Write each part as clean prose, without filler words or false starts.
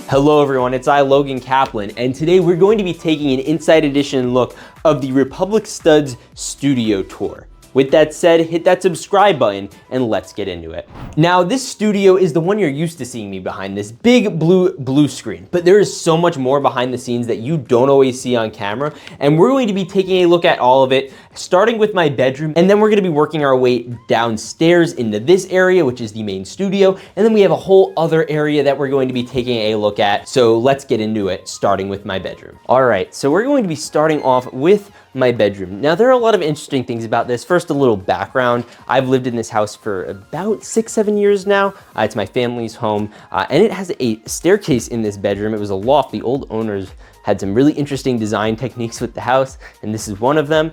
Hello everyone, it's I, Logan Kaplan, and today we're going to be taking an inside edition look of the Republic Studs studio tour. With that said, hit that subscribe button and let's get into it. Now, this studio is the one you're used to seeing me behind, this big blue screen, but there is so much more behind the scenes that you don't always see on camera, and we're going to be taking a look at all of it, starting with my bedroom, and then we're gonna be working our way downstairs into this area, which is the main studio, and then we have a whole other area that we're going to be taking a look at, so let's get into it, starting with my bedroom. All right, so we're going to be starting off with my bedroom. Now, there are a lot of interesting things about this. First, a little background. I've lived in this house for about 6-7 years now. It's my family's home, and it has a staircase in this bedroom. It was a loft. The old owners had some really interesting design techniques with the house, and this is one of them.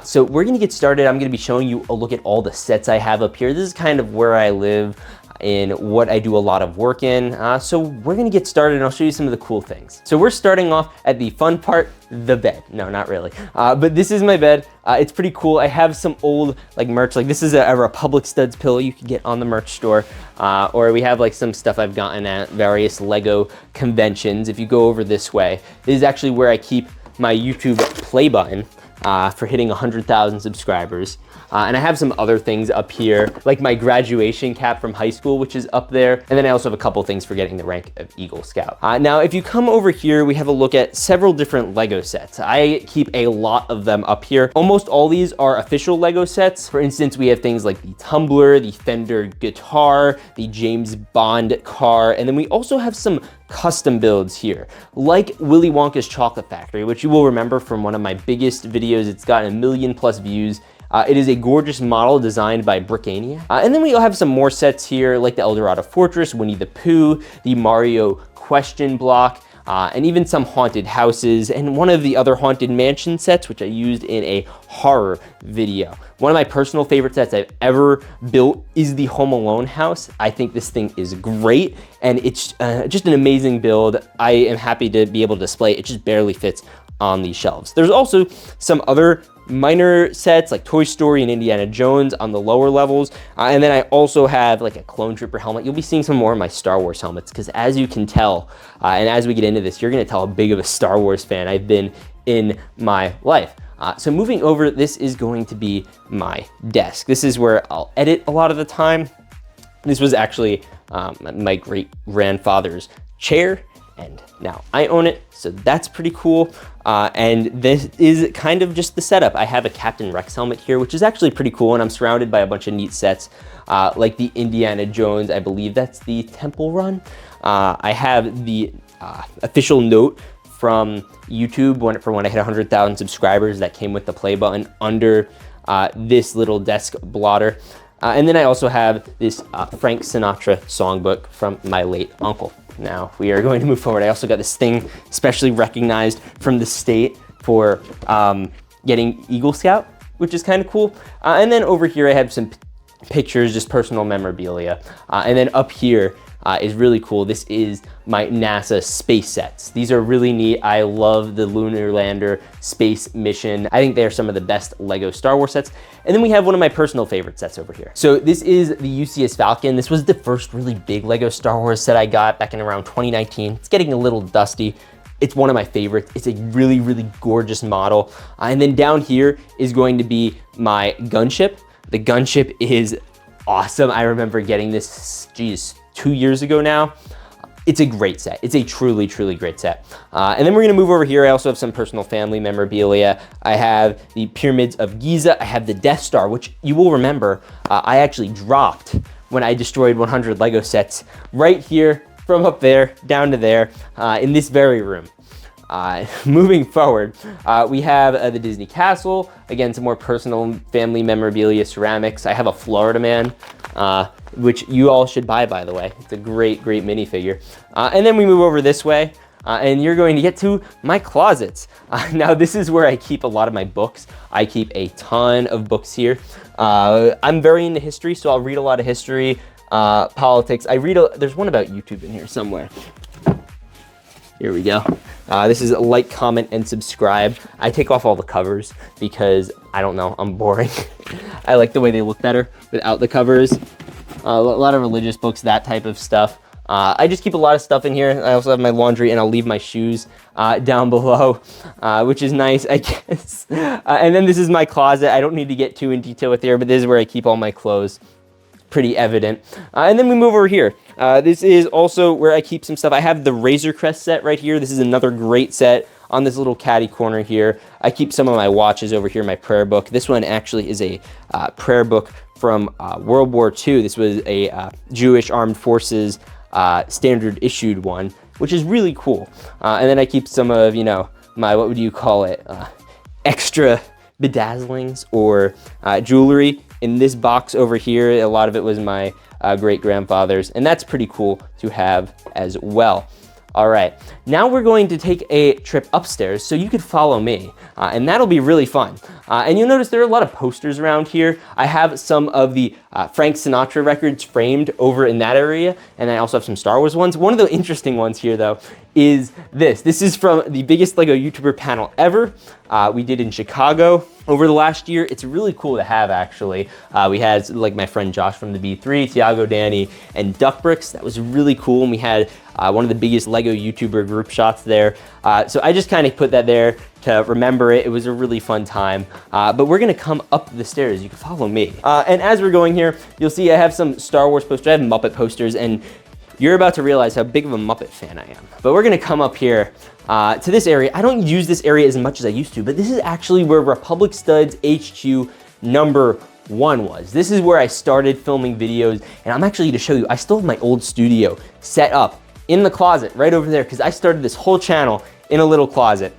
So we're gonna get started. I'm gonna be showing you a look at all the sets I have up here. This is kind of where I live and what I do a lot of work in. So we're gonna get started and I'll show you some of the cool things. So we're starting off at the fun part, the bed. No, not really. But this is my bed. It's pretty cool. I have some old like merch, like this is a Republic Studs pillow you can get on the merch store. Or we have like some stuff I've gotten at various Lego conventions. If you go over this way, this is actually where I keep my YouTube play button for hitting 100,000 subscribers. And I have some other things up here, like my graduation cap from high school, which is up there. And then I also have a couple things for getting the rank of Eagle Scout. Now, if you come over here, we have a look at several different Lego sets. I keep a lot of them up here. Almost all these are official Lego sets. For instance, we have things like the Tumbler, the Fender guitar, the James Bond car, and then we also have some custom builds here, like Willy Wonka's Chocolate Factory, which you will remember from one of my biggest videos. It's gotten 1 million+ views. It is a gorgeous model designed by Brickania. And then we have some more sets here, like the Eldorado Fortress, Winnie the Pooh, the Mario Question Block, and even some haunted houses, and one of the other Haunted Mansion sets, which I used in a horror video. One of my personal favorite sets I've ever built is the Home Alone house. I think this thing is great, and it's just an amazing build. I am happy to be able to display it. It just barely fits on these shelves. There's also some other minor sets like Toy Story and Indiana Jones on the lower levels. And then I also have like a Clone Trooper helmet. You'll be seeing some more of my Star Wars helmets because as you can tell, and as we get into this, you're gonna tell how big of a Star Wars fan I've been in my life. So moving over, this is going to be my desk. This is where I'll edit a lot of the time. This was actually my great-grandfather's chair, and now I own it, so that's pretty cool. And this is kind of just the setup. I have a Captain Rex helmet here, which is actually pretty cool, and I'm surrounded by a bunch of neat sets, like the Indiana Jones, I believe that's the Temple Run. I have the official note from YouTube for when I hit 100,000 subscribers that came with the play button under this little desk blotter. And then I also have this Frank Sinatra songbook from my late uncle. Now we are going to move forward. I also got this thing specially recognized from the state for getting Eagle Scout, which is kind of cool. And then over here I have some pictures, just personal memorabilia. And then up here is really cool. This is my NASA space sets. These are really neat. I love the Lunar Lander space mission. I think they are some of the best Lego Star Wars sets. And then we have one of my personal favorite sets over here. So this is the UCS Falcon. This was the first really big Lego Star Wars set I got back in around 2019. It's getting a little dusty. It's one of my favorites. It's a really, really gorgeous model. And then down here is going to be my gunship. The gunship is awesome. I remember getting this, geez, 2 years ago now. It's a great set. It's a truly, truly great set. And then we're gonna move over here. I also have some personal family memorabilia. I have the Pyramids of Giza. I have the Death Star, which you will remember I actually dropped when I destroyed 100 Lego sets right here from up there down to there in this very room. Moving forward, we have the Disney Castle. Again, some more personal family memorabilia, ceramics. I have a Florida Man, which you all should buy, by the way. It's a great, great minifigure. And then we move over this way, and you're going to get to my closets. Now, this is where I keep a lot of my books. I keep a ton of books here. I'm very into history, so I'll read a lot of history, politics. There's one about YouTube in here somewhere. Here we go. This is like, comment, and subscribe. I take off all the covers because, I don't know, I'm boring. I like the way they look better without the covers. A lot of religious books, that type of stuff. I just keep a lot of stuff in here. I also have my laundry, and I'll leave my shoes down below, which is nice, I guess. And then this is my closet. I don't need to get too in detail with here, but this is where I keep all my clothes. Pretty evident. And then we move over here. This is also where I keep some stuff. I have the Razor Crest set right here. This is another great set on this little caddy corner here. I keep some of my watches over here, my prayer book. This one actually is a prayer book from World War II. This was a Jewish Armed Forces standard issued one, which is really cool. And then I keep some of, you know, my, what would you call it, extra bedazzlings or jewelry in this box over here. A lot of it was my great-grandfather's, and that's pretty cool to have as well. All right, now we're going to take a trip upstairs so you could follow me, and that'll be really fun. And you'll notice there are a lot of posters around here. I have some of the Frank Sinatra records framed over in that area, and I also have some Star Wars ones. One of the interesting ones here, though, is this. This is from the biggest LEGO YouTuber panel ever. We did in Chicago over the last year. It's really cool to have, actually. We had like my friend Josh from the B3, Tiago, Danny, and Duckbricks. That was really cool, and we had one of the biggest LEGO YouTuber group shots there. So I just kind of put that there to remember it. It was a really fun time. But we're gonna come up the stairs. You can follow me. And as we're going here, you'll see I have some Star Wars posters. I have Muppet posters, and you're about to realize how big of a Muppet fan I am. But we're gonna come up here to this area. I don't use this area as much as I used to, but this is actually where Republic Studs HQ number 1 was. This is where I started filming videos, and I'm actually gonna show you, I still have my old studio set up in the closet right over there, because I started this whole channel in a little closet.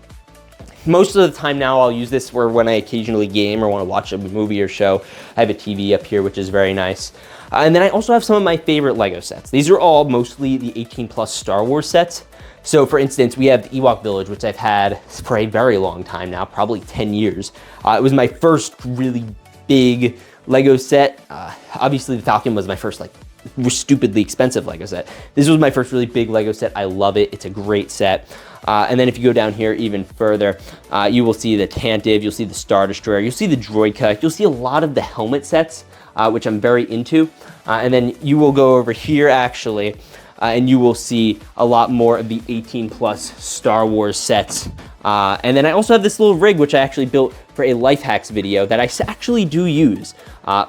Most of the time now I'll use this for when I occasionally game or want to watch a movie or show. I have a TV up here, which is very nice. And then I also have some of my favorite LEGO sets. These are all mostly the 18+ Star Wars sets. So for instance, we have the Ewok Village, which I've had for a very long time now, probably 10 years. It was my first really big LEGO set. Obviously the Falcon was my first stupidly expensive LEGO set. This was my first really big LEGO set. I love it. It's a great set. And then if you go down here even further, you will see the Tantive, you'll see the Star Destroyer, you'll see the Droidka, you'll see a lot of the helmet sets, which I'm very into. And then you will go over here actually, and you will see a lot more of the 18+ Star Wars sets. And then I also have this little rig, which I actually built for a life hacks video that I actually do use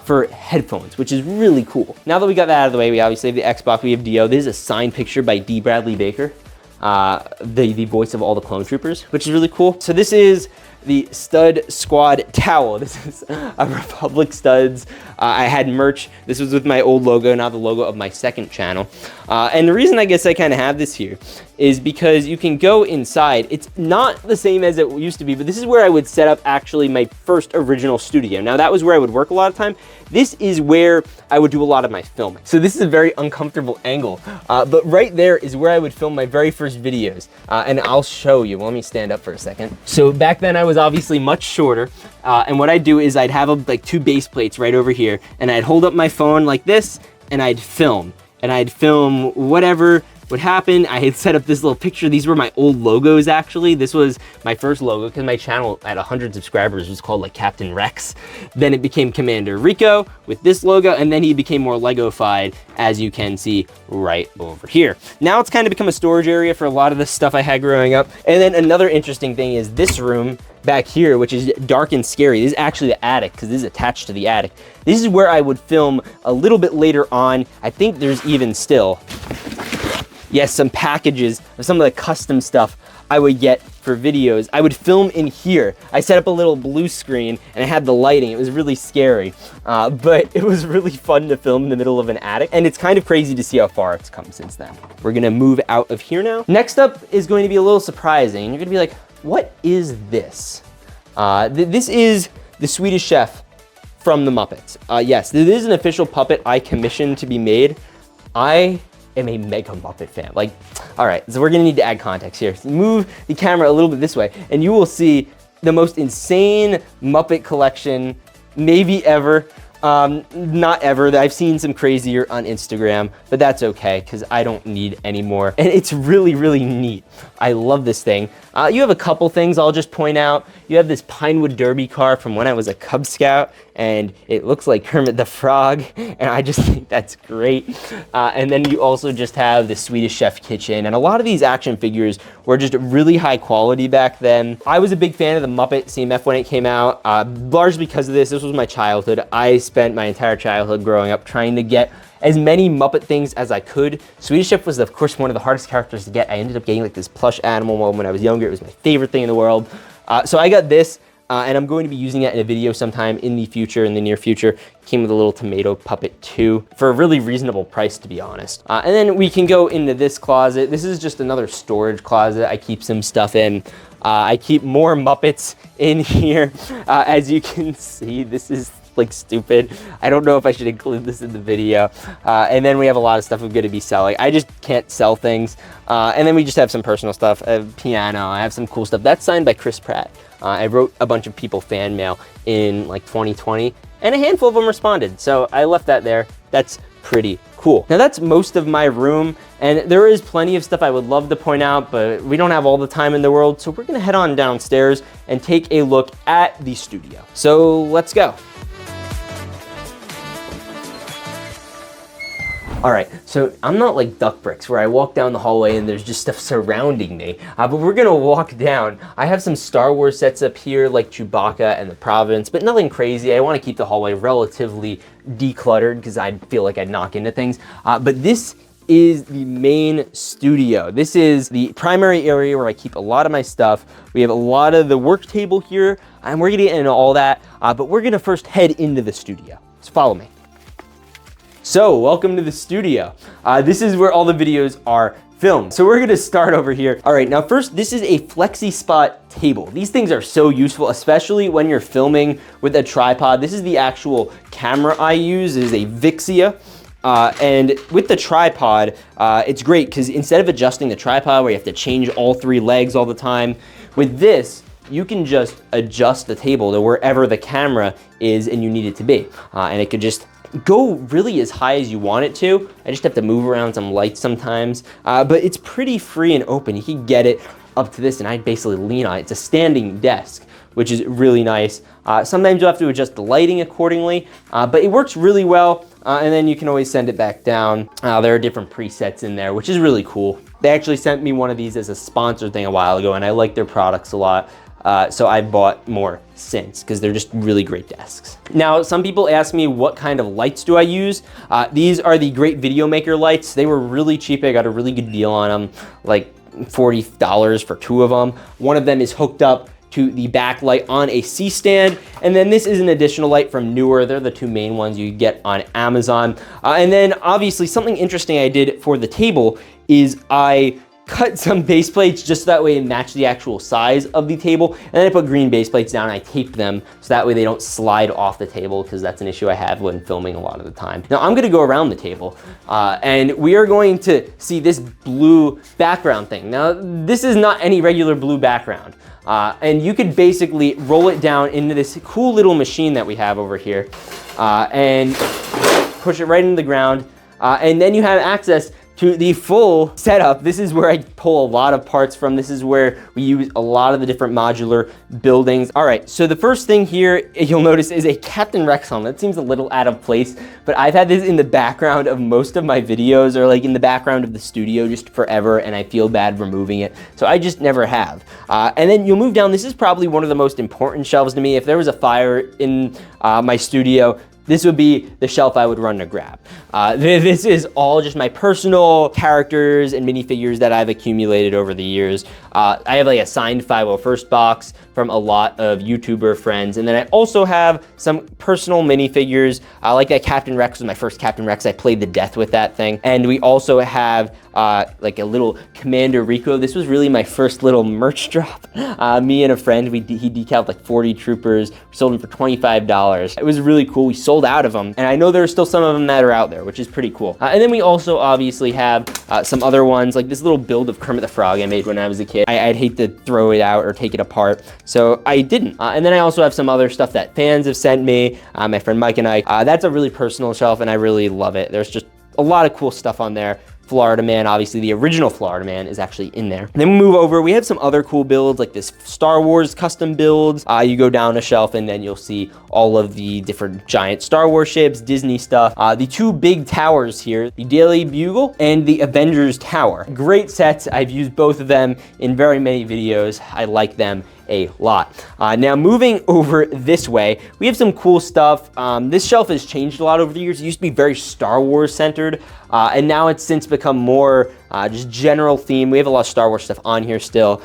for headphones, which is really cool. Now that we got that out of the way, we obviously have the Xbox, we have Dio. This is a signed picture by D. Bradley Baker, the voice of all the Clone Troopers, which is really cool. So this is the Stud Squad towel. This is a Republic Studs. I had merch. This was with my old logo, now the logo of my second channel. And the reason I guess I kind of have this here is because you can go inside. It's not the same as it used to be, but this is where I would set up actually my first original studio. Now that was where I would work a lot of time. This is where I would do a lot of my filming. So this is a very uncomfortable angle, but right there is where I would film my very first videos. And I'll show you. Well, let me stand up for a second. So back then I was obviously much shorter. And what I'd do is I'd have like 2 base plates right over here, and I'd hold up my phone like this, and I'd film. And I'd film whatever would happen. I had set up this little picture. These were my old logos, actually. This was my first logo because my channel at 100 subscribers was called like Captain Rex. Then it became Commander Rico with this logo, and then he became more Lego-fied, as you can see right over here. Now it's kind of become a storage area for a lot of the stuff I had growing up. And then another interesting thing is this room back here, which is dark and scary. This is actually the attic, because this is attached to the attic. This is where I would film a little bit later on. I think there's even still, yes, some packages of some of the custom stuff I would get for videos. I would film in here. I set up a little blue screen and I had the lighting. It was really scary, but it was really fun to film in the middle of an attic. And it's kind of crazy to see how far it's come since then. We're gonna move out of here now. Next up is going to be a little surprising. You're gonna be like, what is this? This is the Swedish Chef from the Muppets. Yes, this is an official puppet I commissioned to be made. I am a mega Muppet fan. Like, all right, so we're gonna need to add context here. So move the camera a little bit this way, and you will see the most insane Muppet collection maybe ever. Not ever. I've seen some crazier on Instagram, but that's okay because I don't need any more. And it's really, really neat. I love this thing. You have a couple things I'll just point out. You have this Pinewood Derby car from when I was a Cub Scout, and it looks like Kermit the Frog, and I just think that's great. And then you also just have the Swedish Chef Kitchen, and a lot of these action figures were just really high quality back then. I was a big fan of the Muppet CMF when it came out, largely because of this. This was my childhood. I spent my entire childhood growing up trying to get as many Muppet things as I could. Swedish Chef was, of course, one of the hardest characters to get. I ended up getting like this plush animal when I was younger. It was my favorite thing in the world. So I got this, and I'm going to be using it in a video sometime in the future, in the near future. Came with a little tomato puppet too, for a really reasonable price, to be honest. And then we can go into this closet. This is just another storage closet. I keep some stuff in. I keep more Muppets in here. As you can see, this is like stupid. I don't know if I should include this in the video. And then we have a lot of stuff I'm going to be selling. I just can't sell things. And then we just have some personal stuff, a piano. I have some cool stuff. That's signed by Chris Pratt. I wrote a bunch of people fan mail in like 2020, and a handful of them responded. So I left that there. That's pretty cool. Now that's most of my room, and there is plenty of stuff I would love to point out, but we don't have all the time in the world. So we're gonna head on downstairs and take a look at the studio. So let's go. All right, so I'm not like Duck Bricks where I walk down the hallway and there's just stuff surrounding me, but we're gonna walk down. I have some Star Wars sets up here like Chewbacca and the Providence, but nothing crazy. I wanna keep the hallway relatively decluttered because I feel like I'd knock into things. But this is the main studio. This is the primary area where I keep a lot of my stuff. We have a lot of the work table here, and we're gonna get into all that, but we're gonna first head into the studio. So follow me. So, welcome to the studio. This is where all the videos are filmed. So we're gonna start over here. All right, now first, this is a FlexiSpot table. These things are so useful, especially when you're filming with a tripod. This is the actual camera I use. It is a Vixia. And with the tripod, it's great because instead of adjusting the tripod where you have to change all three legs all the time, with this, you can just adjust the table to wherever the camera is and you need it to be. And it could just go really as high as you want it to. I just have to move around some lights sometimes, but it's pretty free and open. You can get it up to this and I basically lean on it. It's a standing desk, which is really nice. Sometimes you'll have to adjust the lighting accordingly, but it works really well. And then you can always send it back down. There are different presets in there, which is really cool. They actually sent me one of these as a sponsored thing a while ago, and I like their products a lot. So I bought more since because they're just really great desks. Now, some people ask me what kind of lights do I use? These are the Great Video Maker lights. They were really cheap. I got a really good deal on them, like $40 for two of them. One of them is hooked up to the backlight on a C-stand. And then this is an additional light from Neewer. They're the two main ones you get on Amazon. And then obviously something interesting I did for the table is I cut some base plates just so that way it matched the actual size of the table. And then I put green base plates down and I taped them so that way they don't slide off the table, because that's an issue I have when filming a lot of the time. Now I'm gonna go around the table and we are going to see this blue background thing. Now this is not any regular blue background. And you could basically roll it down into this cool little machine that we have over here and push it right into the ground. And then you have access to the full setup. This is where I pull a lot of parts from. This is where we use a lot of the different modular buildings. All right, so the first thing here you'll notice is a Captain Rex helmet. That seems a little out of place, but I've had this in the background of most of my videos, or like in the background of the studio just forever, and I feel bad removing it, so I just never have. And then you'll move down. This is probably one of the most important shelves to me. If there was a fire in my studio, this would be the shelf I would run to grab. This is all just my personal characters and minifigures that I've accumulated over the years. I have like a signed 501st box from a lot of YouTuber friends. And then I also have some personal minifigures. Like that Captain Rex was my first Captain Rex. I played to death with that thing. And we also have like a little Commander Rico. This was really my first little merch drop. Me and a friend, he decaled like 40 troopers. We sold them for $25. It was really cool. We sold out of them. And I know there are still some of them that are out there, which is pretty cool. And then we also obviously have some other ones, like this little build of Kermit the Frog I made when I was a kid. I'd hate to throw it out or take it apart, so I didn't. And then I also have some other stuff that fans have sent me, my friend Mike and I. That's a really personal shelf and I really love it. There's just a lot of cool stuff on there. Florida Man. Obviously, the original Florida Man is actually in there. And then we move over. We have some other cool builds like this Star Wars custom builds. You go down a shelf and then you'll see all of the different giant Star Wars ships, Disney stuff. The two big towers here, the Daily Bugle and the Avengers Tower. Great sets. I've used both of them in very many videos. I like them a lot. Now moving over this way, we have some cool stuff. This shelf has changed a lot over the years. It used to be very Star Wars centered, and now it's since become more just general theme. We have a lot of Star Wars stuff on here still.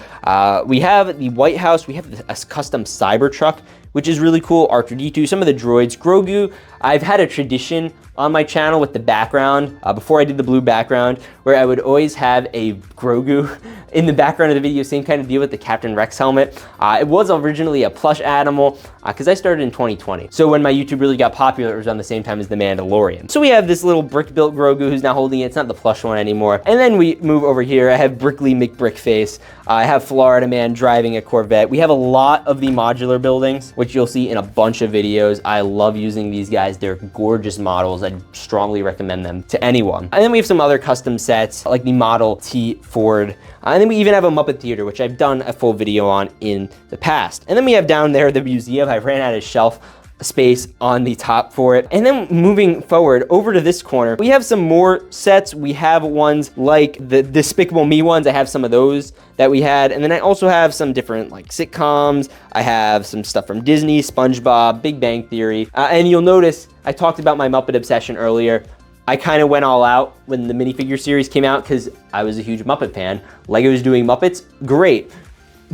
We have the White House. We have a custom Cybertruck, which is really cool. R2-D2, some of the droids. Grogu, I've had a tradition on my channel with the background, before I did the blue background, where I would always have a Grogu in the background of the video, same kind of deal with the Captain Rex helmet. It was originally a plush animal, because I started in 2020. So when my YouTube really got popular, it was on the same time as The Mandalorian. So we have this little brick-built Grogu who's now holding it. It's not the plush one anymore. And then we move over here. I have Brickley McBrickface. I have Florida Man driving a Corvette. We have a lot of the modular buildings, which you'll see in a bunch of videos. I love using these guys. They're gorgeous models. I'd strongly recommend them to anyone. And then we have some other custom sets like the Model T Ford. And then we even have a Muppet Theater, which I've done a full video on in the past. And then we have down there the museum. I ran out of shelf space on the top for it. And then moving forward over to this corner, we have some more sets. We have ones like the Despicable Me ones. I have some of those that we had. And then I also have some different like sitcoms. I have some stuff from Disney, SpongeBob, Big Bang Theory. And you'll notice I talked about my Muppet obsession earlier. I kind of went all out when the minifigure series came out because I was a huge Muppet fan. Lego's doing Muppets, great.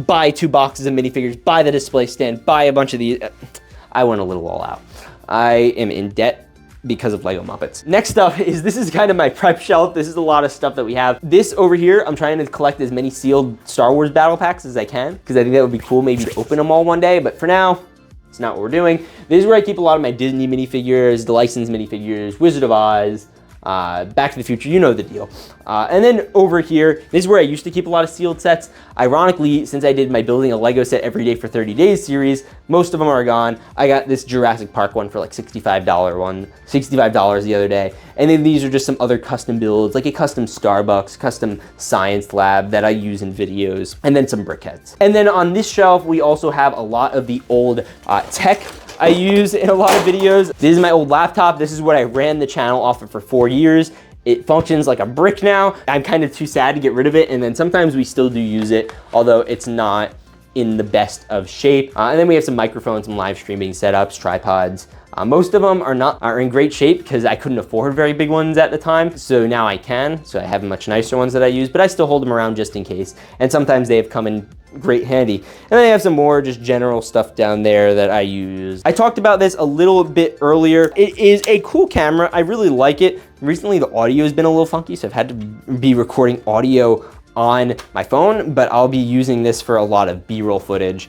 Buy 2 boxes of minifigures, buy the display stand, buy a bunch of these. I went a little all out. I am in debt because of Lego Muppets. Next up this is kind of my prep shelf. This is a lot of stuff that we have. This over here, I'm trying to collect as many sealed Star Wars battle packs as I can because I think that would be cool maybe to open them all one day, but for now, it's not what we're doing. This is where I keep a lot of my Disney minifigures, the licensed minifigures, Wizard of Oz, Back to the Future, you know the deal. And then over here, this is where I used to keep a lot of sealed sets. Ironically, since I did my Building a Lego Set Every Day for 30 Days series, most of them are gone. I got this Jurassic Park one for like $65 one, $65 the other day. And then these are just some other custom builds, like a custom Starbucks, custom science lab that I use in videos, and then some brickheads. And then on this shelf, we also have a lot of the old tech I use in a lot of videos. This is my old laptop. This is what I ran the channel off of for 4 years. It functions like a brick now. I'm kind of too sad to get rid of it. And then sometimes we still do use it, although it's not in the best of shape. And then we have some microphones, some live streaming setups, tripods. Most of them are in great shape because I couldn't afford very big ones at the time. So now I can. So I have much nicer ones that I use, but I still hold them around just in case. And sometimes they have come in great handy. And then I have some more just general stuff down there that I use. I talked about this a little bit earlier. It is a cool camera. I really like it. Recently the audio has been a little funky, so I've had to be recording audio on my phone, but I'll be using this for a lot of B-roll footage.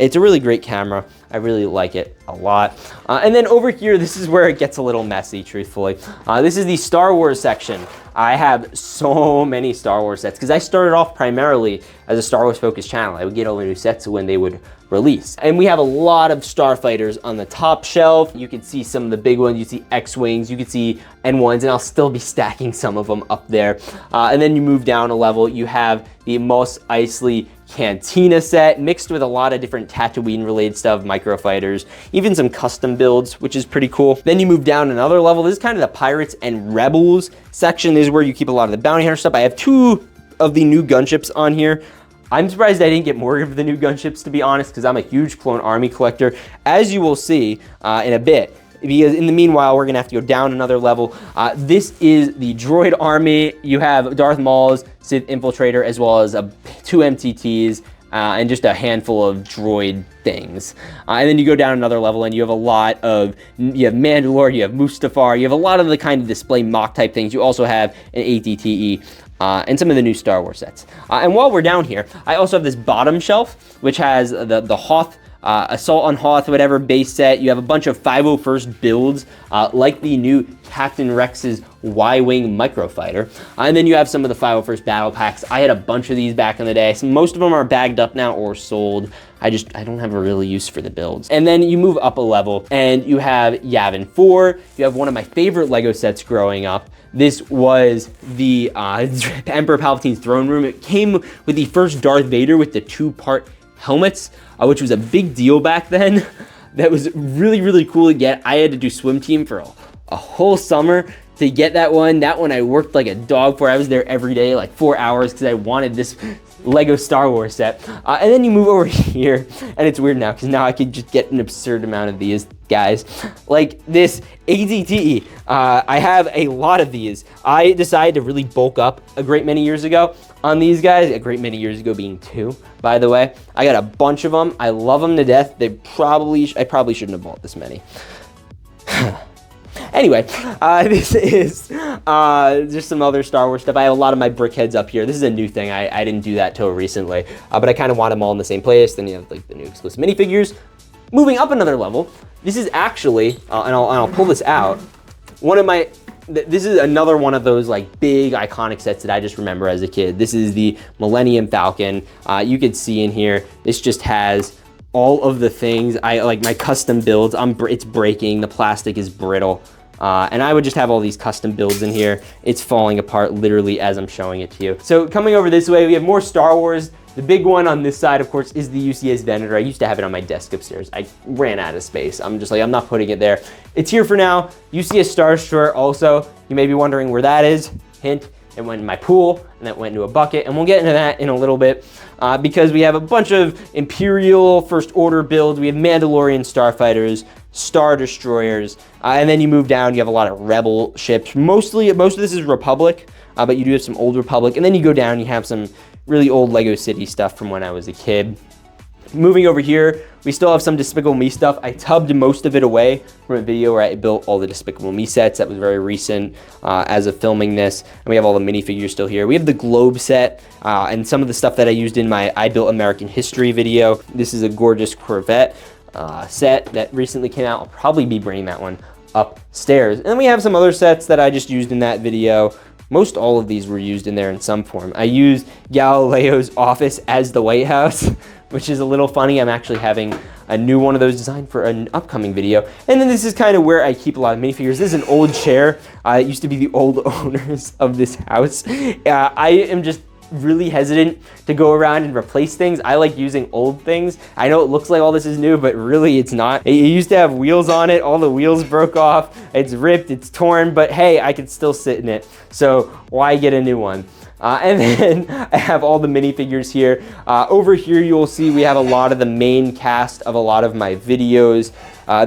It's a really great camera. I really like it a lot. And then over here, this is where it gets a little messy, truthfully. This is the Star Wars section. I have so many Star Wars sets because I started off primarily as a Star Wars focused channel. I would get all the new sets when they would release. And we have a lot of starfighters on the top shelf. You can see some of the big ones. You see X-Wings, you can see N1s, and I'll still be stacking some of them up there. And then you move down a level, you have the Mos Eisley Cantina set mixed with a lot of different Tatooine related stuff, microfighters, even some custom builds, which is pretty cool. Then you move down another level. This is kind of the Pirates and Rebels section. This is where you keep a lot of the bounty hunter stuff. I have 2 of the new gunships on here. I'm surprised I didn't get more of the new gunships, to be honest, because I'm a huge Clone Army collector, as you will see in a bit. Because in the meanwhile, we're gonna have to go down another level. This is the droid army. You have Darth Maul's Sith Infiltrator, as well as 2 MTTs, and just a handful of droid things. And then you go down another level and you have a lot of, you have Mandalore, you have Mustafar, you have a lot of the kind of display mock type things. You also have an ATTE. And some of the new Star Wars sets. And while we're down here, I also have this bottom shelf, which has the Hoth Assault on Hoth, whatever base set. You have a bunch of 501st builds, like the new Captain Rex's Y-Wing microfighter. And then you have some of the 501st battle packs. I had a bunch of these back in the day. So most of them are bagged up now or sold. I don't have a real use for the builds. And then you move up a level and you have Yavin 4. You have one of my favorite Lego sets growing up. This was the Emperor Palpatine's throne room. It came with the first Darth Vader with the 2-part helmets, which was a big deal back then. That was really, really cool to get. I had to do swim team for a whole summer to get that one. That one I worked like a dog for. I was there every day, like 4 hours, because I wanted this Lego Star Wars set. And then you move over here, and it's weird now, because now I could just get an absurd amount of these guys. Like this AZT, I have a lot of these. I decided to really bulk up a great many years ago on these guys, a great many years ago being 2, by the way. I got a bunch of them. I love them to death. I probably shouldn't have bought this many. Anyway, this is just some other Star Wars stuff. I have a lot of my BrickHeads up here. This is a new thing. I didn't do that till recently, but I kind of want them all in the same place. Then you have like the new exclusive minifigures. Moving up another level, this is actually, and I'll pull this out, this is another one of those like big iconic sets that I just remember as a kid. This is the Millennium Falcon. You could see in here, this just has all of the things. I like my custom builds. It's breaking, the plastic is brittle. And I would just have all these custom builds in here. It's falling apart literally as I'm showing it to you. So coming over this way, we have more Star Wars. The big one on this side, of course, is the UCS Venator. I used to have it on my desk upstairs. I ran out of space. I'm just like, I'm not putting it there. It's here for now. UCS Star Destroyer also, you may be wondering where that is. Hint, it went in my pool, and that went into a bucket, and we'll get into that in a little bit, because we have a bunch of Imperial First Order builds. We have Mandalorian Starfighters, Star Destroyers, and then you move down, you have a lot of Rebel ships. Most of this is Republic, but you do have some old Republic, and then you go down, you have some really old Lego City stuff from when I was a kid. Moving over here, we still have some Despicable Me stuff. I tubbed most of it away from a video where I built all the Despicable Me sets. That was very recent as of filming this. And we have all the minifigures still here. We have the Globe set and some of the stuff that I used in my I Built American History video. This is a gorgeous Corvette set that recently came out. I'll probably be bringing that one upstairs. And then we have some other sets that I just used in that video. Most all of these were used in there in some form. I used Galileo's office as the White House, which is a little funny. I'm actually having a new one of those designed for an upcoming video. And then this is kind of where I keep a lot of minifigures. This is an old chair. It used to be the old owners of this house. I am just really hesitant to go around and replace things. I like using old things. I know it looks like all this is new, but really it's not. It used to have wheels on it. All the wheels broke off. It's ripped, it's torn, but hey, I can still sit in it. So why get a new one? And then I have all the minifigures here. Over here, you'll see we have a lot of the main cast of a lot of my videos.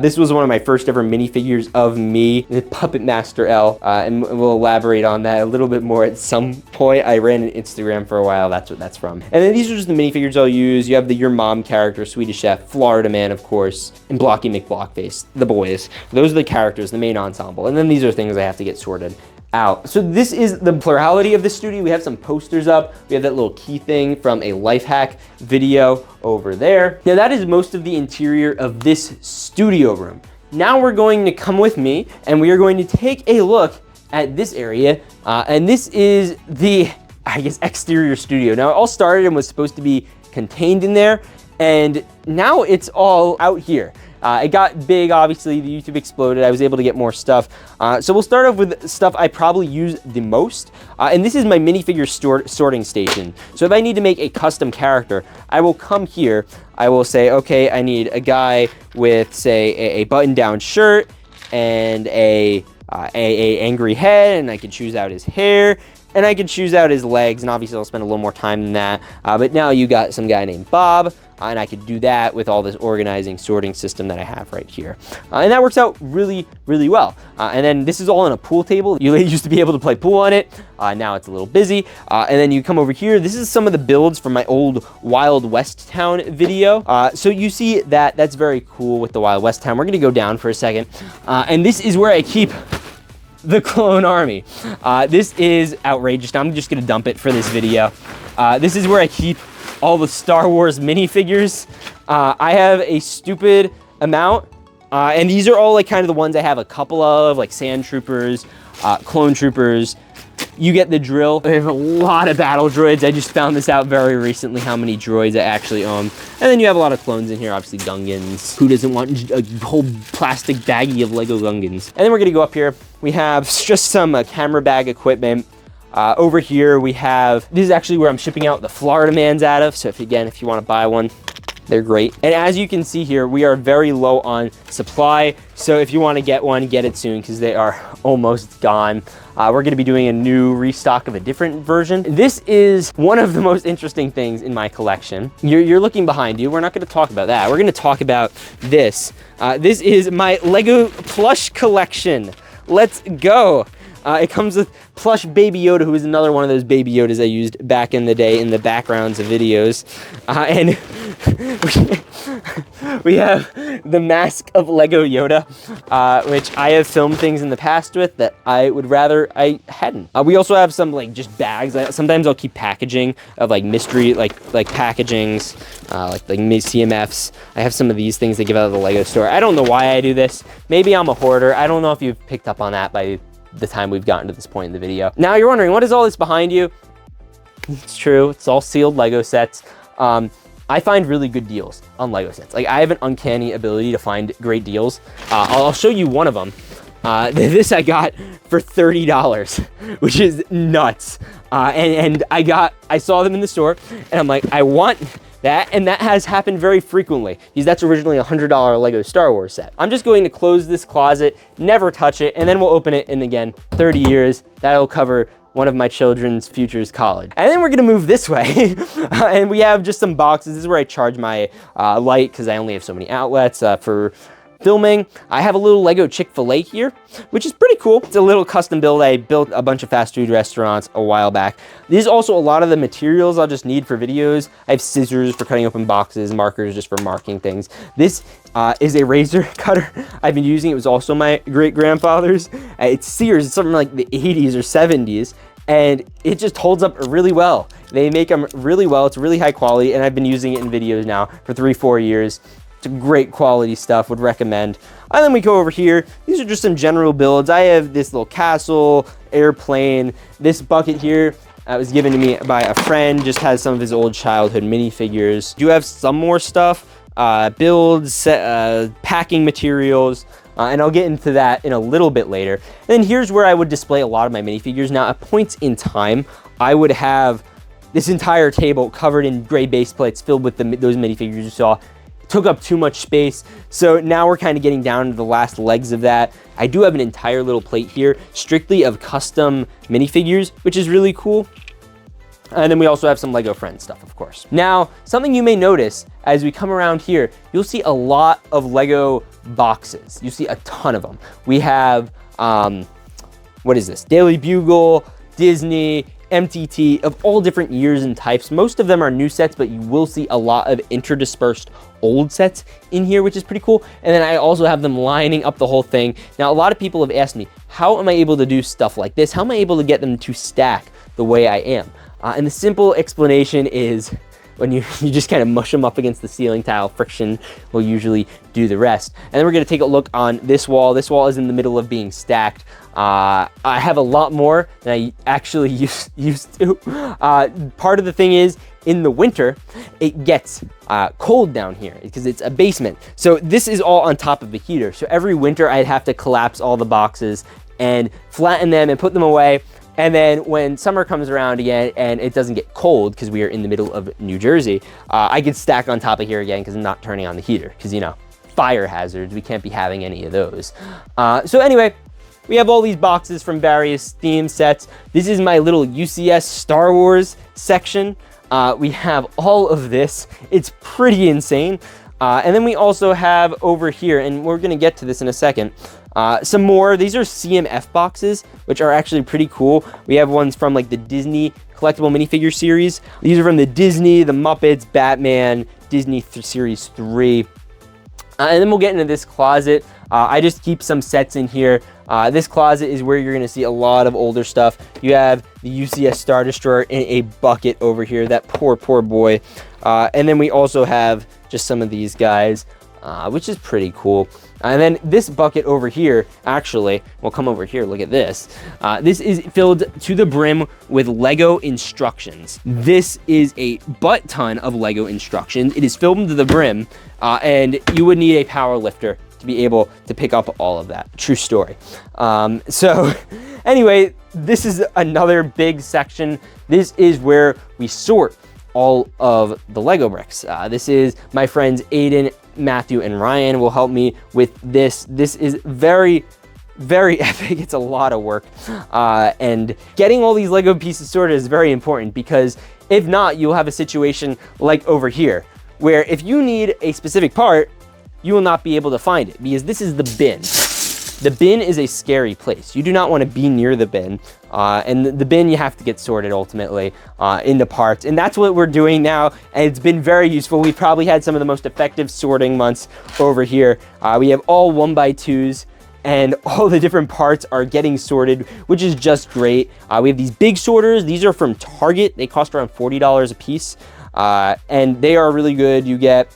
This was one of my first ever minifigures of me, the Puppet Master L, and we'll elaborate on that a little bit more at some point. I ran an Instagram for a while, that's what that's from. And then these are just the minifigures I'll use. You have the Your Mom character, Swedish Chef, Florida Man, of course, and Blocky McBlockface, the boys. Those are the characters, the main ensemble. And then these are things I have to get sorted out. So this is the plurality of the studio. We have some posters up. We have that little key thing from a life hack video over there. Now that is most of the interior of this studio room. Now we're going to come with me and we are going to take a look at this area. And this is the, I guess, exterior studio. Now it all started and was supposed to be contained in there, and now it's all out here. It got big, obviously, the YouTube exploded. I was able to get more stuff. So we'll start off with stuff I probably use the most. And this is my minifigure sorting station. So if I need to make a custom character, I will come here. I will say, okay, I need a guy with, say, a button-down shirt and a angry head, and I can choose out his hair. And I can choose out his legs, and obviously I'll spend a little more time than that. But now you got some guy named Bob, and I could do that with all this organizing, sorting system that I have right here. And that works out really, really well. And then this is all on a pool table. You used to be able to play pool on it. Now it's a little busy. And then you come over here. This is some of the builds from my old Wild West Town video. So you see that that's very cool with the Wild West Town. We're gonna go down for a second. And this is where I keep the Clone Army. This is outrageous. I'm just gonna dump it for this video. This is where I keep all the Star Wars minifigures. I have a stupid amount, and these are all like kind of the ones I have a couple of, like Sand Troopers, Clone Troopers. You get the drill. I have a lot of battle droids. I just found this out very recently, how many droids I actually own. And then you have a lot of clones in here, obviously Gungans. Who doesn't want a whole plastic baggie of Lego Gungans? And then we're gonna go up here. We have just some camera bag equipment. Over here we have, this is actually where I'm shipping out the Florida Mans out of. So if you wanna buy one, they're great. And as you can see here, we are very low on supply. So if you want to get one, get it soon because they are almost gone. We're going to be doing a new restock of a different version. This is one of the most interesting things in my collection. You're looking behind you. We're not going to talk about that. We're going to talk about this. This is my Lego plush collection. Let's go. It comes with plush Baby Yoda, who is another one of those Baby Yodas I used back in the day in the backgrounds of videos. And we have the mask of Lego Yoda, which I have filmed things in the past with that I would rather I hadn't. We also have some like just bags. Sometimes I'll keep packaging of like mystery, like packagings, like CMFs. I have some of these things they give out of the Lego store. I don't know why I do this. Maybe I'm a hoarder. I don't know if you've picked up on that by the time we've gotten to this point in the video. Now you're wondering, what is all this behind you? It's true, it's all sealed Lego sets. I find really good deals on Lego sets. Like, I have an uncanny ability to find great deals. I'll show you one of them. This I got for $30, which is nuts. And I saw them in the store and I'm like, I want that, and that has happened very frequently because that's originally a $100 Lego Star Wars set. I'm just going to close this closet, never touch it, and then we'll open it, and again, 30 years, that'll cover one of my children's future's college. And then we're gonna move this way, and we have just some boxes. This is where I charge my light because I only have so many outlets for filming. I have a little Lego Chick-fil-A here, which is pretty cool. It's a little custom build. I built a bunch of fast food restaurants a while back. These are also a lot of the materials I'll just need for videos. I have scissors for cutting open boxes, markers just for marking things. This is a razor cutter I've been using. It was also my great-grandfather's. It's Sears. It's something like the 80s or 70s. And it just holds up really well. They make them really well. It's really high quality, and I've been using it in videos now for 3-4 years. It's great quality stuff, would recommend. And then we go over here. These are just some general builds. I have this little castle, airplane. This bucket here was given to me by a friend, just has some of his old childhood minifigures. Do have some more stuff, builds, packing materials, and I'll get into that in a little bit later. And then here's where I would display a lot of my minifigures. Now, at points in time, I would have this entire table covered in gray base plates filled with those minifigures you saw. Took up too much space. So now we're kind of getting down to the last legs of that. I do have an entire little plate here, strictly of custom minifigures, which is really cool. And then we also have some Lego Friends stuff, of course. Now, something you may notice as we come around here, you'll see a lot of Lego boxes. You see a ton of them. We have, what is this? Daily Bugle, Disney, MTT, of all different years and types. Most of them are new sets, but you will see a lot of interdispersed old sets in here, which is pretty cool. And then I also have them lining up the whole thing. Now, a lot of people have asked me, how am I able to do stuff like this? How am I able to get them to stack the way I am? And the simple explanation is when you just kind of mush them up against the ceiling tile, friction will usually do the rest. And then we're gonna take a look on this wall. This wall is in the middle of being stacked. I have a lot more than I actually used to. Part of the thing is, in the winter, it gets cold down here because it's a basement. So this is all on top of the heater. So every winter I'd have to collapse all the boxes and flatten them and put them away. And then when summer comes around again and it doesn't get cold because we are in the middle of New Jersey, I can stack on top of here again because I'm not turning on the heater because, you know, fire hazards, we can't be having any of those. So anyway, we have all these boxes from various theme sets. This is my little UCS Star Wars section. We have all of this. It's pretty insane. And then we also have over here, and we're gonna get to this in a second, some more. These are CMF boxes, which are actually pretty cool. We have ones from like the Disney collectible minifigure series. These are from the Disney, the Muppets, Batman, Disney Series 3. And then we'll get into this closet. I just keep some sets in here. This closet is where you're gonna see a lot of older stuff. You have the UCS Star Destroyer in a bucket over here, that poor boy. And then we also have just some of these guys, which is pretty cool. And then this bucket over here, actually, we'll come over here, look at this. This is filled to the brim with Lego instructions. This is a butt ton of Lego instructions. It is filled to the brim, and you would need a power lifter to be able to pick up all of that. True story. So anyway, this is another big section. This is where we sort all of the Lego bricks. This is my friends Aiden, Matthew, and Ryan will help me with this. This is very epic. It's a lot of work. And getting all these Lego pieces sorted is very important, because if not, you'll have a situation like over here, where if you need a specific part, you will not be able to find it, because this is the bin. The bin is a scary place. You do not want to be near the bin. And the bin, you have to get sorted ultimately into parts. And that's what we're doing now. And it's been very useful. We've probably had some of the most effective sorting months over here. We have all 1x2s, and all the different parts are getting sorted, which is just great. We have these big sorters. These are from Target. They cost around $40 a piece. And they are really good. You get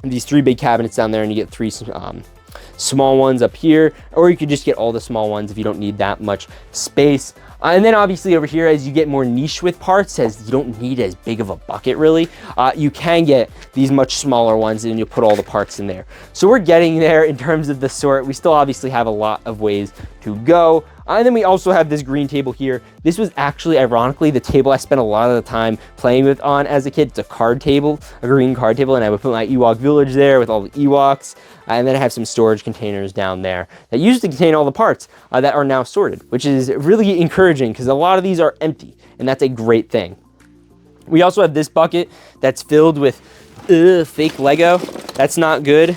these 3 big cabinets down there, and you get 3 small ones up here, or you could just get all the small ones if you don't need that much space. And then obviously over here, as you get more niche with parts, as you don't need as big of a bucket really, you can get these much smaller ones, and you'll put all the parts in there. So we're getting there in terms of the sort. We still obviously have a lot of ways to go. And then we also have this green table here. This was actually, ironically, the table I spent a lot of the time playing with on as a kid. It's a card table, a green card table, and I would put my Ewok village there with all the Ewoks. And then I have some storage containers down there that used to contain all the parts that are now sorted, which is really encouraging, because a lot of these are empty, and that's a great thing. We also have this bucket that's filled with fake Lego. That's not good.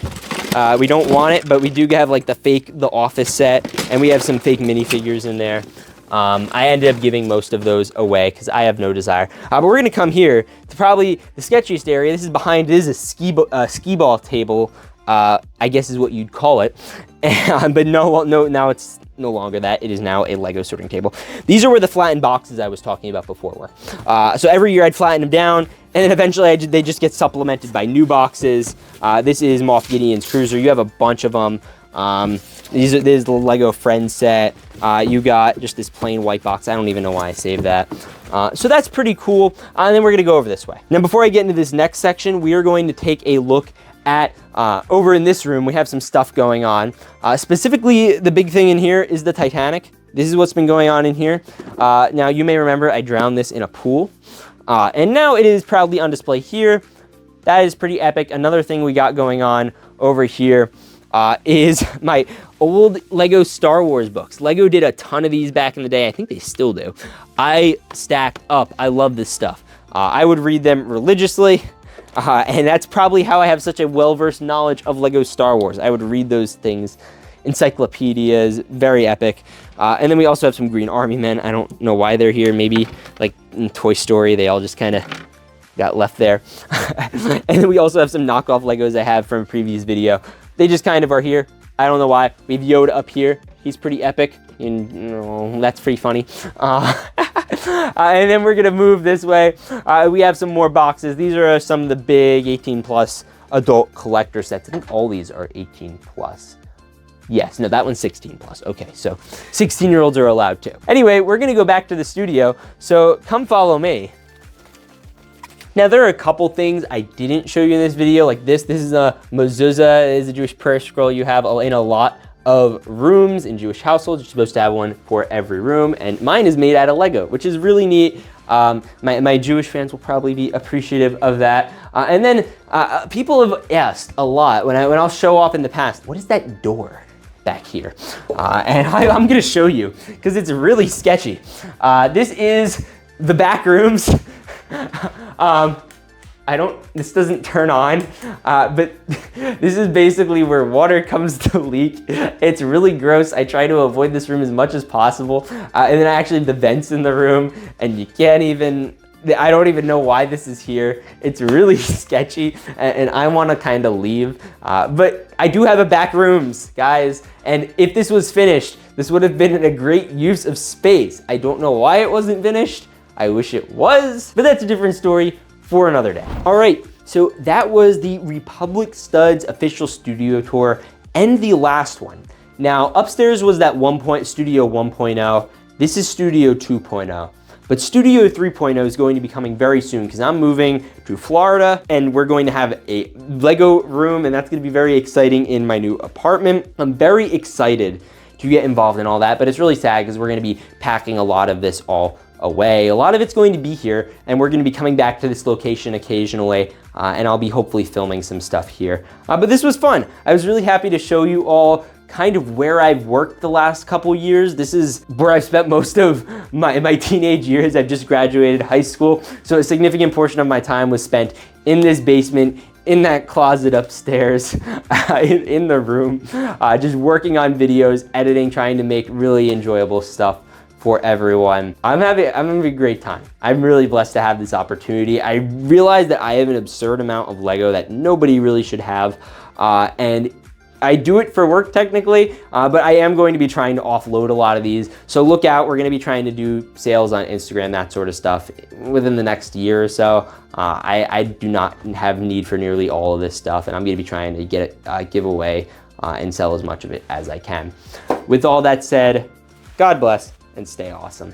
We don't want it, but we do have like the Office set, and we have some fake minifigures in there. I ended up giving most of those away because I have no desire. But we're gonna come here to probably the sketchiest area. This is behind, this is a skee ball table, I guess is what you'd call it. But no, now it's no longer that. It is now a Lego sorting table. These are where the flattened boxes I was talking about before were. So every year I'd flatten them down, and then eventually they just get supplemented by new boxes. This is Moff Gideon's Cruiser. You have a bunch of them. This is the Lego Friends set. You got just this plain white box. I don't even know why I saved that. So that's pretty cool. And then we're gonna go over this way. Now, before I get into this next section, we are going to take a look at over in this room. We have some stuff going on. Specifically, the big thing in here is the Titanic. This is what's been going on in here. Now, you may remember I drowned this in a pool. And now it is proudly on display here. That is pretty epic. Another thing we got going on over here is my old Lego Star Wars books. Lego did a ton of these back in the day. I think they still do. I stacked up. I love this stuff. I would read them religiously. And that's probably how I have such a well-versed knowledge of Lego Star Wars. I would read those things, encyclopedias, very epic. And then we also have some Green Army men. I don't know why they're here. Maybe like in Toy Story, they all just kind of got left there. And then we also have some knockoff Legos I have from a previous video. They just kind of are here. I don't know why. We have Yoda up here. He's pretty epic. And that's pretty funny. And then we're gonna move this way. We have some more boxes. These are some of the big 18+ adult collector sets. I think all these are 18+. Yes, no, that one's 16+. Okay, so 16-year-olds are allowed too. Anyway, we're gonna go back to the studio. So come follow me. Now, there are a couple things I didn't show you in this video, like this. This is a mezuzah. It is a Jewish prayer scroll you have in a lot of rooms in Jewish households. You're supposed to have one for every room, and mine is made out of Lego, which is really neat. My Jewish fans will probably be appreciative of that. And then people have asked a lot when I'll show off in the past, what is that door back here? And I'm gonna show you because it's really sketchy. This is the back rooms. This doesn't turn on, but this is basically where water comes to leak. It's really gross. I try to avoid this room as much as possible. And then I actually have the vents in the room, and you can't even, I don't even know why this is here. It's really sketchy, and I want to kind of leave. But I do have a back rooms, guys. And if this was finished, this would have been a great use of space. I don't know why it wasn't finished. I wish it was, but that's a different story for another day. All right, so that was the Republic Studs official studio tour and the last one. Now, upstairs was that Studio 1.0. This is Studio 2.0. But Studio 3.0 is going to be coming very soon because I'm moving to Florida and we're going to have a Lego room, and that's going to be very exciting in my new apartment. I'm very excited to get involved in all that, but it's really sad because we're going to be packing a lot of this all away. A lot of it's going to be here, and we're going to be coming back to this location occasionally, and I'll be hopefully filming some stuff here. But this was fun. I was really happy to show you all kind of where I've worked the last couple years. This is where I've spent most of my teenage years. I've just graduated high school, so a significant portion of my time was spent in this basement, in that closet upstairs, in the room, just working on videos, editing, trying to make really enjoyable stuff for everyone. I'm having a great time. I'm really blessed to have this opportunity. I realize that I have an absurd amount of Lego that nobody really should have, and I do it for work technically, but I am going to be trying to offload a lot of these. So look out, we're gonna be trying to do sales on Instagram, that sort of stuff within the next year or so. I do not have need for nearly all of this stuff, and I'm gonna be trying to get it, give away and sell as much of it as I can. With all that said, God bless and stay awesome.